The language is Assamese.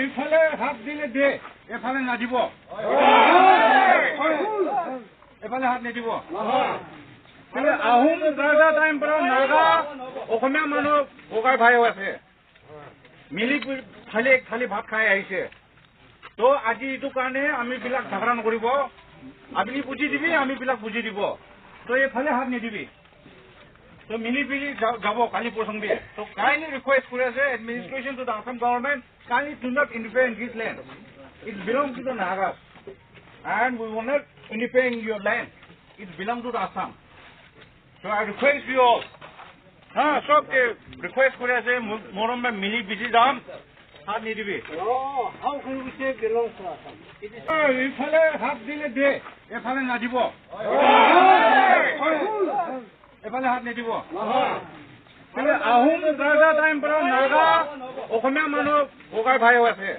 ইফালে হাত দিলে দে, এফালে নাদিব। এফালে হাত নিদিব। আহোম ৰাজা টাইম পৰা নাগা অসমীয়া মানুহ ককাই ভাই আছে, মিলি খালি ভাত খাই আহিছে। তো আজি এইটো কাৰণে আমি বিলাক ঝগড়া নকৰিব, আপুনি বুজি দিবি, আমি বিলাক বুজি দিব। তো এইফালে হাত নিদিবি, তো মিলি পিলি যাব কালি প্ৰসংগী। তো কাইণ্ডলি ৰিকুৱেষ্ট কৰি আছে administration to the Assam government, kindly do not interfere in this land. It belong to the Nagas and we will not interfere in your land. It belongs to the Assam. So I request you all. So request kore ase morom mein mili bisi dam hat ni dibi. How can we say belongs to Assam? Ifale hat dile de, efale na dibo. Efale hat ni dibo. Ahom raja time pora naga okhomia manu kokai bhai ase.